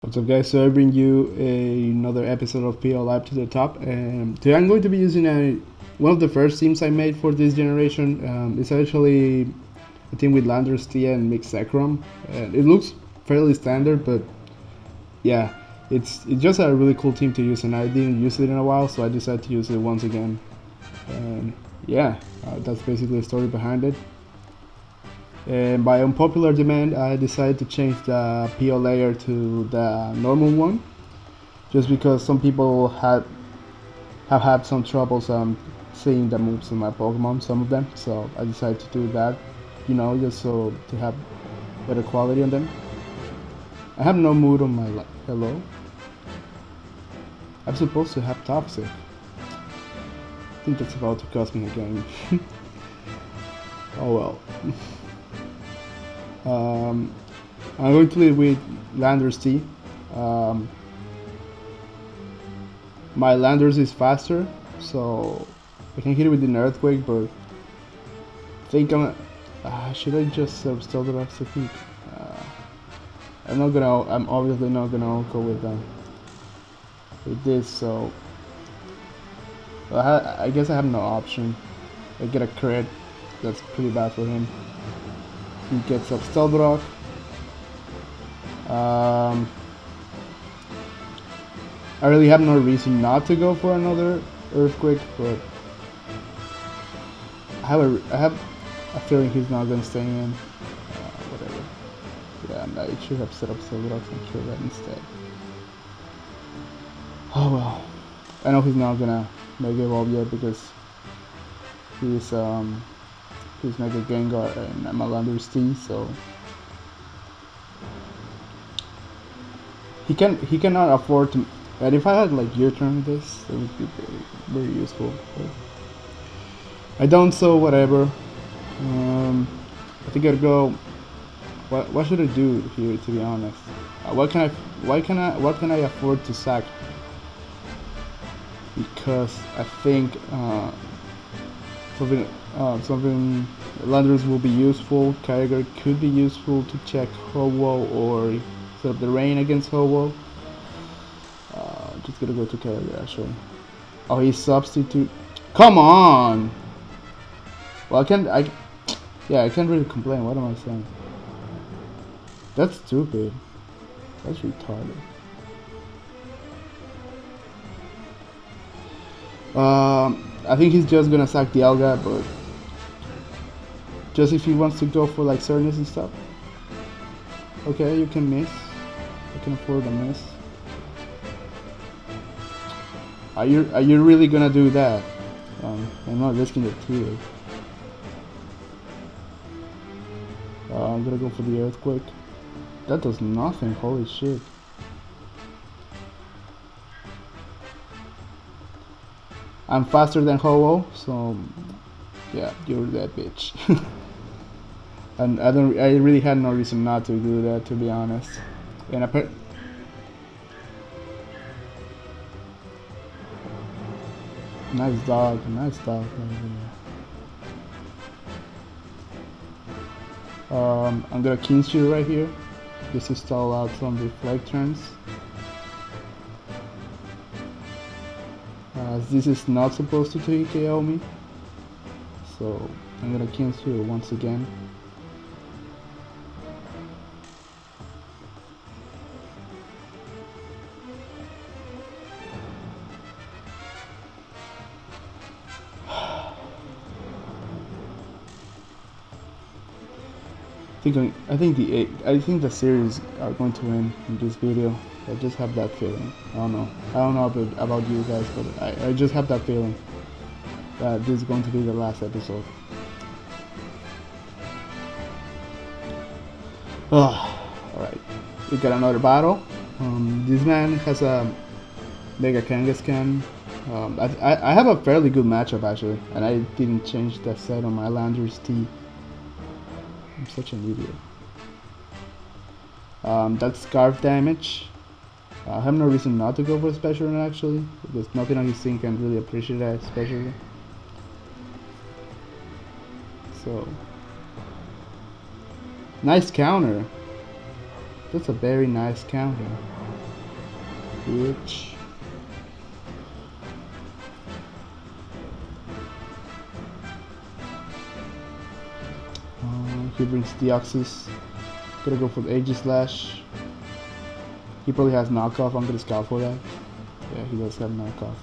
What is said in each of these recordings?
What's up, guys? So I bring you another episode of PL Live to the Top, and today I'm going to be using one of the first teams I made for this generation. It's actually a team with Landers, Tia, and Mixed Zekrom, and it looks fairly standard, but yeah, it's just a really cool team to use, and I didn't use it in a while, so I decided to use it once again. And yeah, that's basically the story behind it. And by unpopular demand, I decided to change the PO layer to the normal one, just because some people have had some troubles seeing the moves in my Pokemon, some of them. So I decided to do that, just so to have better quality on them. I have no mood on my hello. I'm supposed to have Toxic. I think that's about to cost me a game. Oh well. I'm going to lead with Landers T. My Landers is faster, so I can hit it with an Earthquake, but I think should I just steal the rocks? I think I'm obviously not gonna go with this, so I guess I have no option. I get a crit. That's pretty bad for him. He gets up Stealth Rock. I really have no reason not to go for another Earthquake, but I have a feeling he's not gonna stay in. Whatever. Yeah, and I should have set up Stealth Rocks and kill that instead. Oh well. I know he's not gonna Mega Evolve yet because he's Mega Gengar and I'm a Landers T, so he cannot afford to. And if I had like your turn with this, it would be very useful. But I don't, so whatever. I think I'd go. What should I do here? To be honest, what can I afford to sack? Because I think something Landers will be useful. Kyogre could be useful to check Ho-Oh or set up the rain against Ho-Oh. Just gonna go to Kyogre actually. Oh, he's substitute. Come on. Well, I can't really complain. What am I saying? That's stupid. That's retarded. I think he's just gonna sack the Alga, but just if he wants to go for like Cernus and stuff. Okay, you can miss. I can afford a miss. Are you really gonna do that? I'm not risking it too. I'm gonna go for the Earthquake. That does nothing. Holy shit. I'm faster than Ho-Oh, so yeah, you're that bitch. And I really had no reason not to do that, to be honest. And nice dog right there. I'm gonna Kinshu right here, just to stall out some reflect turns. This is not supposed to TKO me, so I'm gonna Kinshu once again. I think the series are going to win in this video. I just have that feeling. I don't know about you guys, but I just have that feeling that this is going to be the last episode. Alright, we got another battle. This man has a Mega Kangaskhan. I have a fairly good matchup actually, and I didn't change the set on my Landers T. I'm such an idiot. That's Scarf damage. I have no reason not to go for a special run actually, because nothing on his team can really appreciate that, especially. So, nice counter. That's a very nice counter. bitch. He brings Deoxys. Gonna go for the Aegislash. He probably has knockoff. I'm gonna scout for that. Yeah, he does have knockoff.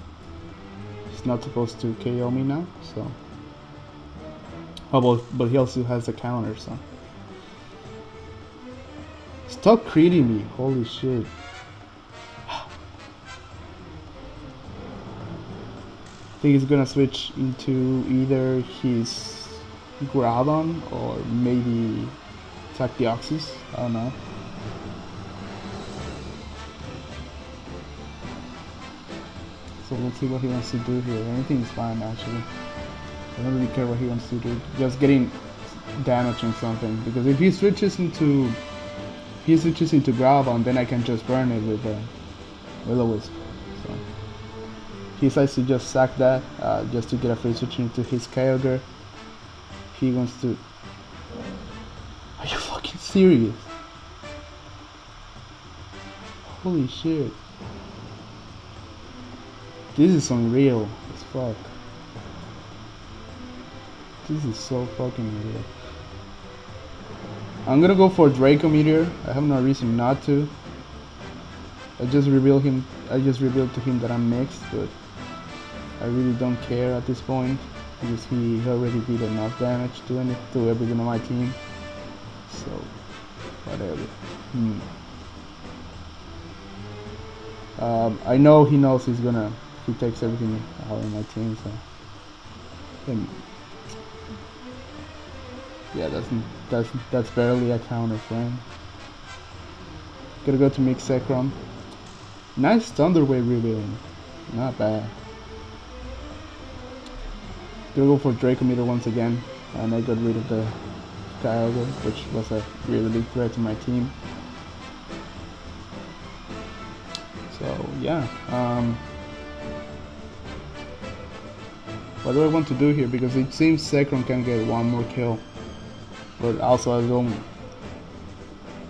He's not supposed to KO me now, so. Oh, but he also has a counter, so. Stop creating me! Holy shit! I think he's gonna switch into either his Groudon or maybe attack Deoxys. I don't know. So let's see what he wants to do here. Anything is fine actually. I don't really care what he wants to do. Just getting damage on something. Because if he switches into Groudon, then I can just burn it with Will-O-Wisp. So he decides to just sack that just to get a free switch into his Kyogre. He wants to. Are you fucking serious? Holy shit. This is unreal as fuck. This is so fucking real. I'm gonna go for Draco Meteor. I have no reason not to. I just revealed to him that I'm mixed, but I really don't care at this point because he already did enough damage to everyone on my team. So whatever. I know he knows he takes everything out of my team, so yeah, that's barely a counter frame. Gonna go to Mix Zekrom. Nice Thunder Wave revealing, not bad. Gonna go for Draco Meteor once again, and I got rid of the Kyogre, which was a really big threat to my team. So yeah, what do I want to do here? Because it seems Zekrom can get one more kill, but also I don't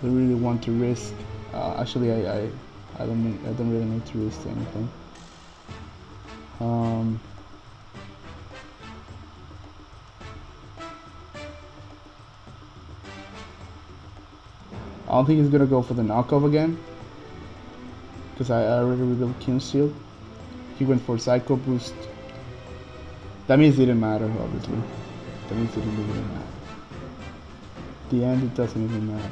really want to risk. Actually, I don't really need to risk anything. I don't think he's gonna go for the knockoff again, because I already revealed King's Shield. He went for Psycho Boost. That means it didn't matter, obviously. That means it really didn't matter. At the end, it doesn't even matter.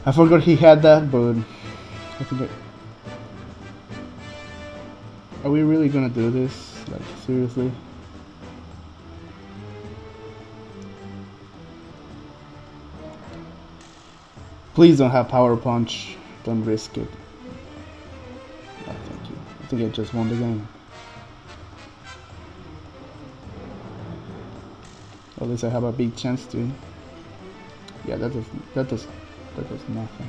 I forgot he had that, but I think are we really gonna do this? Like, seriously? Please don't have Power Punch. Don't risk it. Oh, thank you. I think I just won the game. At least I have a big chance to. Yeah, that does nothing.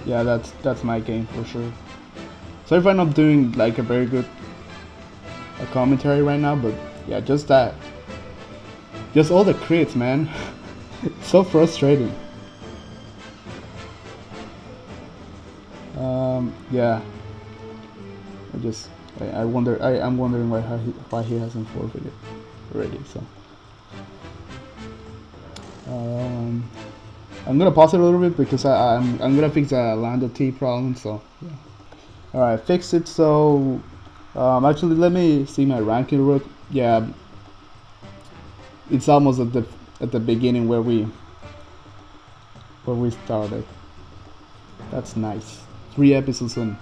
Yeah, that's my game for sure. Sorry if I'm not doing like a very good commentary right now, but yeah, just that. Just all the crits, man. It's so frustrating. Yeah. I'm wondering why he hasn't forfeited already. So. I'm gonna pause it a little bit because I'm gonna fix a Lando T problem. So yeah. All right, fix it. So actually, let me see my ranking real. Yeah. It's almost at the beginning where we started. That's nice. 3 episodes and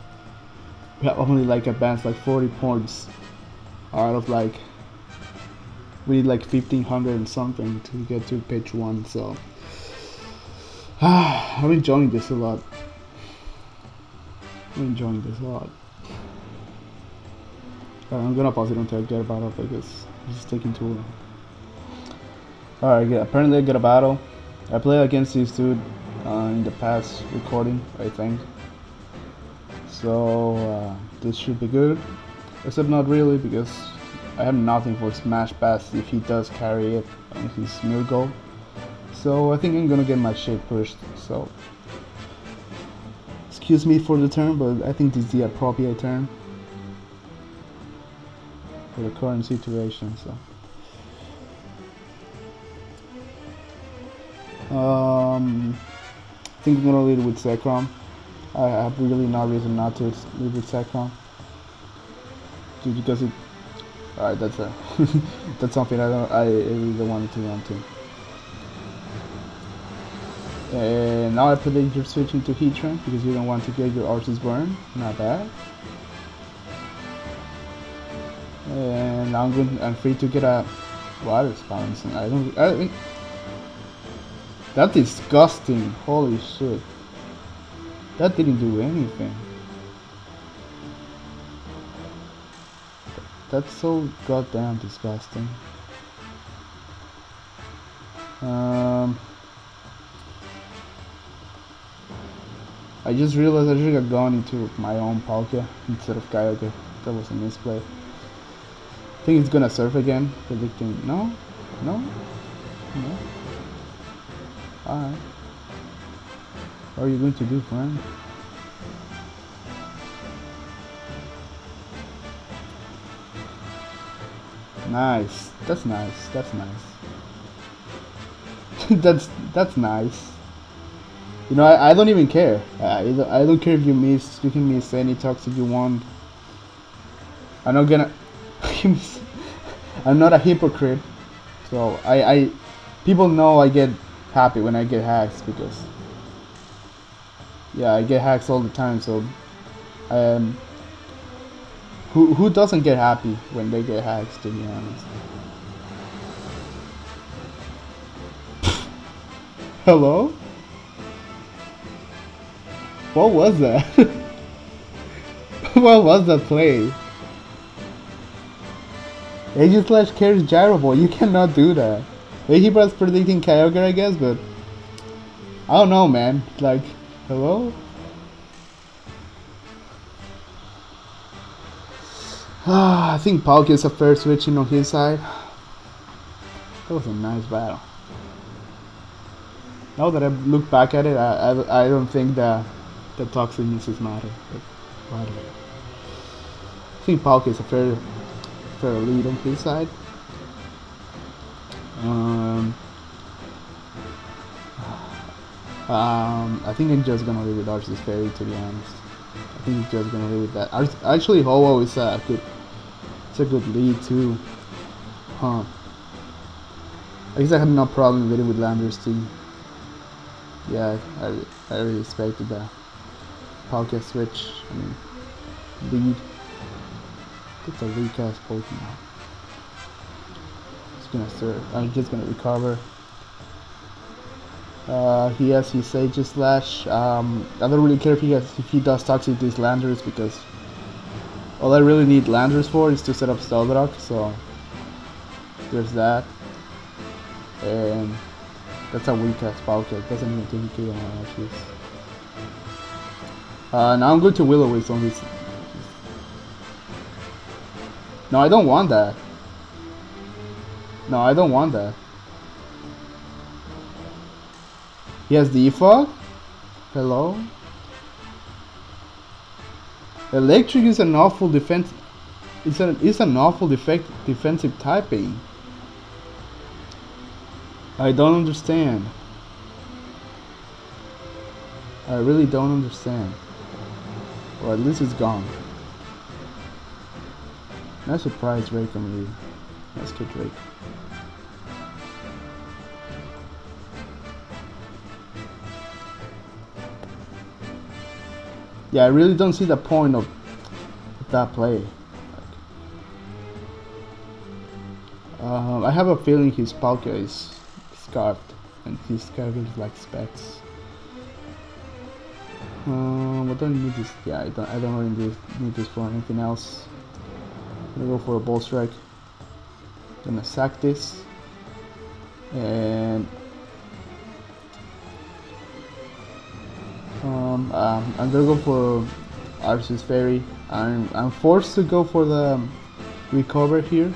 we have only like advanced like 40 points out of like we need like 1500 and something to get to page 1. So I'm enjoying this a lot. I'm gonna pause it until I get a battle because it's taking too long. Alright, yeah, apparently I got a battle. I played against this dude in the past recording, I think. So this should be good. Except not really, because I have nothing for smash pass if he does carry it on his Miracle. So I think I'm gonna get my shit pushed. So excuse me for the term, but I think this is the appropriate term for the current situation. So I think I'm gonna lead with Zekrom. I have really no reason not to lead with Zekrom. Because it. Alright, that's a that's something I really don't want to run to. And now I predict you're switching to Heatran because you don't want to get your Arceus burn. Not bad. And I'm free to get a water spout. I don't. That's disgusting. Holy shit. That didn't do anything. That's so goddamn disgusting. I just realized I should have gone into my own Palkia instead of Kyogre. That was a misplay. I think it's gonna surf again. Predicting. No? No? No? Alright. What are you going to do, friend? Nice. That's nice. That's nice. that's nice. You know, I don't even care. I don't care if you miss. You can miss any toxic you want. I'm not gonna. I'm not a hypocrite. So people know I get happy when I get hacks because yeah, I get hacks all the time. So who doesn't get happy when they get hacks, to be honest? Hello? What was that? What was that play? Aegis Slash carries Gyro Ball. You cannot do that. Maybe he was predicting Kyogre, I guess, but I don't know, man. Like, hello? I think Palkia is a fair switching on his side. That was a nice battle. Now that I look back at it, I don't think that the toxicness matter. But whatever. I think Palkia is a fair lead on his side. I think I'm just gonna leave with Arceus Fairy, to be honest. I think I'm just gonna leave with that. Actually, Ho-Oh is a good lead too. Huh. I guess I had no problem with it with Landorus team. Yeah, I really expected that. Palkia switch, I mean, lead. It's a weak ass Pokemon. I'm just gonna recover. He has his Aegis Slash. I don't really care if he does toxic these Landorus because all I really need Landorus for is to set up Stealth, so there's that. And that's a weak ass Palkia. It doesn't even think he can actually. Now I'm going to Will-O-Wisp on his. No, I don't want that. No, I don't want that. He has Defog? Hello? Electric is an awful defense. It's an awful defensive typing. I don't understand. I really don't understand. Or at least it's gone. Nice surprise Drake on you. Let's get Drake. Yeah, I really don't see the point of that play. I have a feeling his Palkia is scarfed and his character is like specs. But don't need this. Yeah, I don't really need this for anything else. I'm gonna go for a Ball Strike. Gonna sack this, and I'm gonna go for Arceus Fairy. I'm forced to go for the recover here.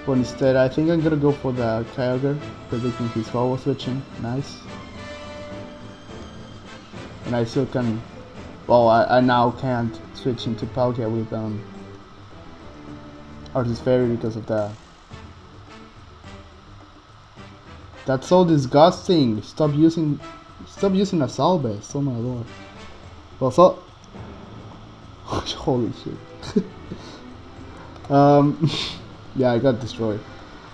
But instead, I think I'm gonna go for the Kyogre, predicting his forward switching. Nice. And I still can. Well, I now can't switch into Palkia with Artist Fairy because of that. That's so disgusting. Stop using a Salvest. Oh my lord. Well, so holy shit. Yeah, I got destroyed.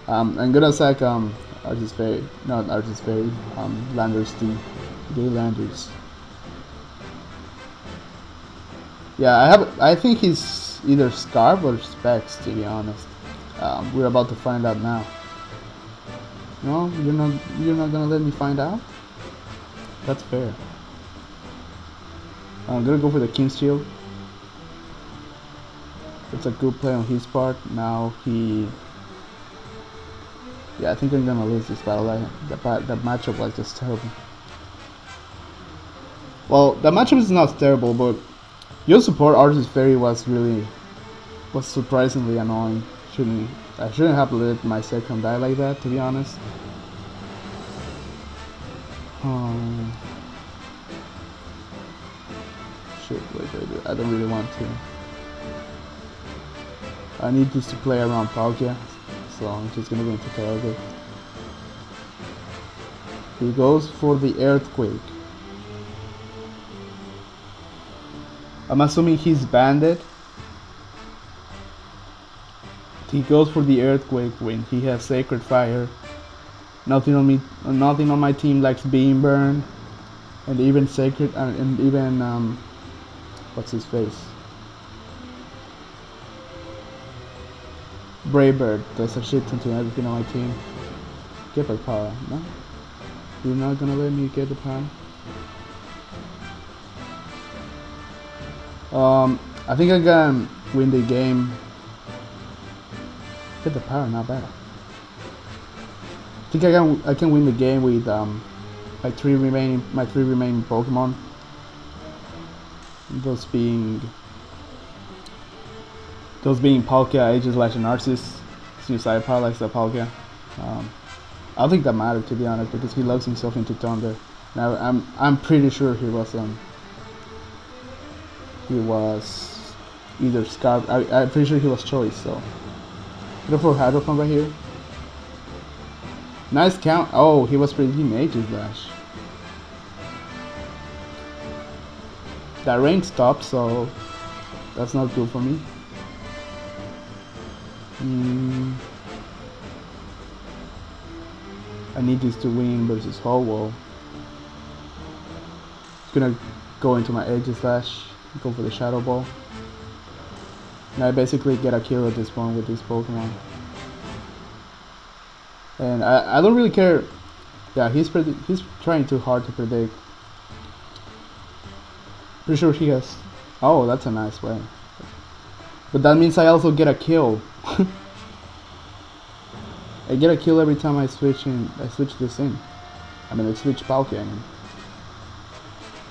I'm gonna sack Artist Fairy, not Artist Fairy. Landers D, Gay Landers. Yeah, I think he's either Scarf or Specs, to be honest. We're about to find out now. No, you're not gonna let me find out? That's fair. I'm gonna go for the King's Shield. It's a good play on his part. Now he... Yeah, I think I'm gonna lose this battle. That matchup was just terrible. Well, the matchup is not terrible, but your support Artist Fairy was surprisingly annoying. I shouldn't have let my second die like that, to be honest. Shit, wait, I don't really want to. I need this to play around Palkia, so I'm just gonna go into Kyogre. He goes for the Earthquake. I'm assuming he's banded. He goes for the Earthquake when he has Sacred Fire. Nothing on my team likes being burned, and even Sacred and even what's his face? Brave Bird does a shit ton to everything on my team. Get the power, no? You're not gonna let me get the power. I think I can win the game. Get the power, not bad. I think I can win the game with my three remaining Pokemon. Those being Palkia, Aegislash, and Narcissus. Since I paralyzed the Palkia, I don't think that mattered, to be honest, because he logs himself into Thunder. Now I'm pretty sure he was either Scarf. I'm pretty sure he was Choice. So go for Hydro Pump right here. Nice count. Oh, he was predicting Aegislash. That rain stopped, so that's not good for me. I need this to win versus Ho-Oh. Gonna go into my Aegislash, go for the Shadow Ball. And I basically get a kill at this point with this Pokemon. And I don't really care. Yeah, he's trying too hard to predict. Pretty sure he has. Oh, that's a nice way. But that means I also get a kill. I get a kill every time I switch this in. I mean, I switch Palkia in.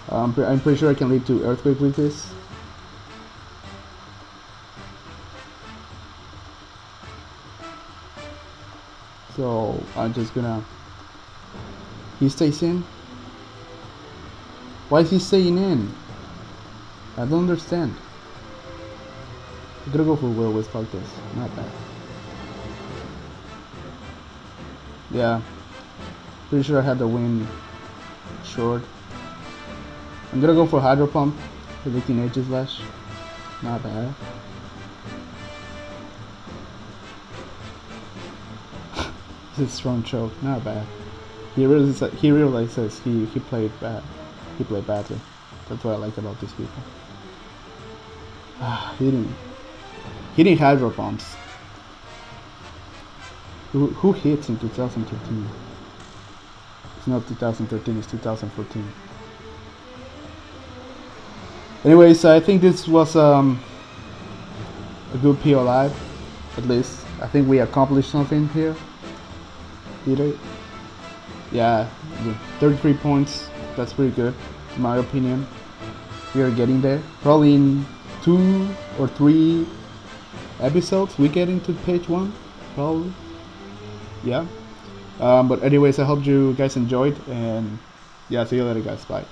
I'm pretty sure I can lead to Earthquake with this. So I'm just gonna. He stays in. Why is he staying in? I don't understand. I'm gonna go for Will Wisp like this. Not bad. Yeah. Pretty sure I had the win short. I'm gonna go for Hydro Pump. Predicting Aegislash. Not bad. This is strong choke. Not bad. He realizes he played bad. He played badly. That's what I like about these people. Hitting Hydro Pumps. Who hits in 2013? It's not 2013, it's 2014. Anyways, I think this was a good PO Live. At least, I think we accomplished something here. Did it? Yeah, 33 points. That's pretty good, in my opinion. We are getting there. Probably in 2 or 3 episodes we get into page 1, probably. Yeah. But anyways, I hope you guys enjoyed, and yeah, see you later, guys. Bye.